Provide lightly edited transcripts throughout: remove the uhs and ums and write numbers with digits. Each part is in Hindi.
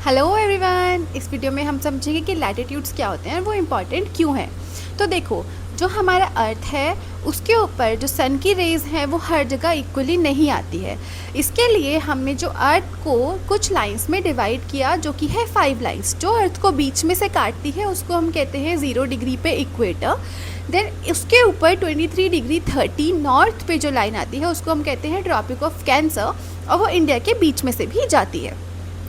Hello everyone. इस वीडियो में हम समझेंगे कि लैटिट्यूड्स क्या होते हैं और वो इम्पॉर्टेंट क्यों हैं। तो देखो, जो हमारा अर्थ है उसके ऊपर जो सन की रेज़ हैं वो हर जगह इक्वली नहीं आती है। इसके लिए हमने जो अर्थ को कुछ लाइंस में डिवाइड किया, जो कि है 5 लाइंस। जो अर्थ को बीच में से काटती है उसको हम कहते हैं 0 डिग्री पे इक्वेटर। देन उसके ऊपर 23 डिग्री 30 नॉर्थ पे जो लाइन आती है उसको हम कहते हैं ट्रॉपिक ऑफ कैंसर, और वो इंडिया के बीच में से भी जाती है।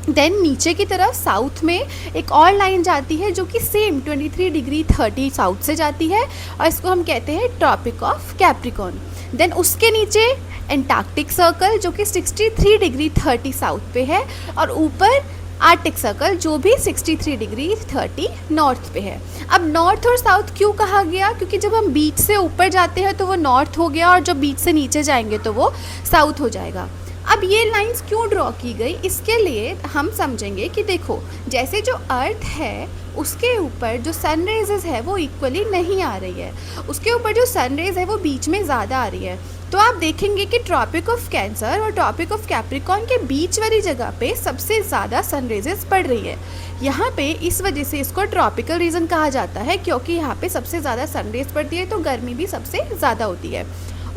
देन नीचे की तरफ साउथ में एक और लाइन जाती है जो कि सेम 23 डिग्री 30 साउथ से जाती है, और इसको हम कहते हैं ट्रॉपिक ऑफ कैप्रिकॉर्न। देन उसके नीचे एंटार्क्टिक सर्कल जो कि 63 डिग्री 30 साउथ पे है, और ऊपर आर्टिक सर्कल जो भी 63 डिग्री 30 नॉर्थ पे है। अब नॉर्थ और साउथ क्यों कहा गया? क्योंकि जब हम बीच से ऊपर जाते हैं तो वो नॉर्थ हो गया, और जब बीच से नीचे जाएंगे तो वो साउथ हो जाएगा। अब ये लाइंस क्यों ड्रॉ की गई, इसके लिए हम समझेंगे कि देखो, जैसे जो अर्थ है उसके ऊपर जो सन रेजेस है वो इक्वली नहीं आ रही है, उसके ऊपर जो सन रेज है वो बीच में ज़्यादा आ रही है। तो आप देखेंगे कि ट्रॉपिक ऑफ कैंसर और ट्रॉपिक ऑफ कैप्रिकॉर्न के बीच वाली जगह पे सबसे ज़्यादा सन रेजेस पड़ रही है। यहाँ पे इस वजह से इसको ट्रॉपिकल रीजन कहा जाता है, क्योंकि यहाँ पे सबसे ज़्यादा सन रेज पड़ती है तो गर्मी भी सबसे ज़्यादा होती है।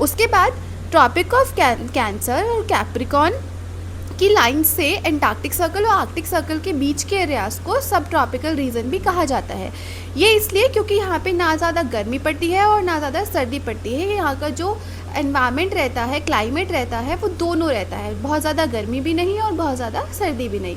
उसके बाद ट्रॉपिक ऑफ कैंसर और कैप्रिकॉर्न की लाइन से एंटार्क्टिक सर्कल और आर्कटिक सर्कल के बीच के एरियाज को सब ट्रॉपिकल रीजन भी कहा जाता है। ये इसलिए क्योंकि यहाँ पे ना ज़्यादा गर्मी पड़ती है और ना ज़्यादा सर्दी पड़ती है। यहाँ का जो एनवायरनमेंट रहता है, क्लाइमेट रहता है, वो दोनों रहता है, बहुत ज़्यादा गर्मी भी नहीं और बहुत ज़्यादा सर्दी भी नहीं।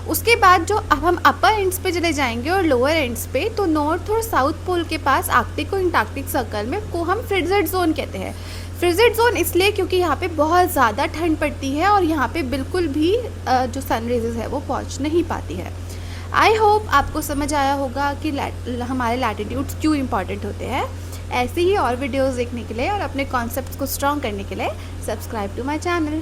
उसके बाद जो अब हम अपर एंड्स पे चले जाएंगे और लोअर एंड्स पे, तो नॉर्थ और साउथ पोल के पास आर्कटिक और एंटार्क्टिक सर्कल में को हम फ्रिजिड जोन कहते हैं। फ्रिजिड जोन इसलिए क्योंकि यहाँ पे बहुत ज़्यादा ठंड पड़ती है और यहाँ पे बिल्कुल भी जो सन रेजेस है वो पहुँच नहीं पाती है। आई होप आपको समझ आया होगा कि हमारे लैटिट्यूड्स क्यों इम्पॉर्टेंट होते हैं। ऐसे ही और वीडियोस देखने के लिए और अपने कॉन्सेप्ट्स को स्ट्रॉन्ग करने के लिए सब्सक्राइब टू माय चैनल।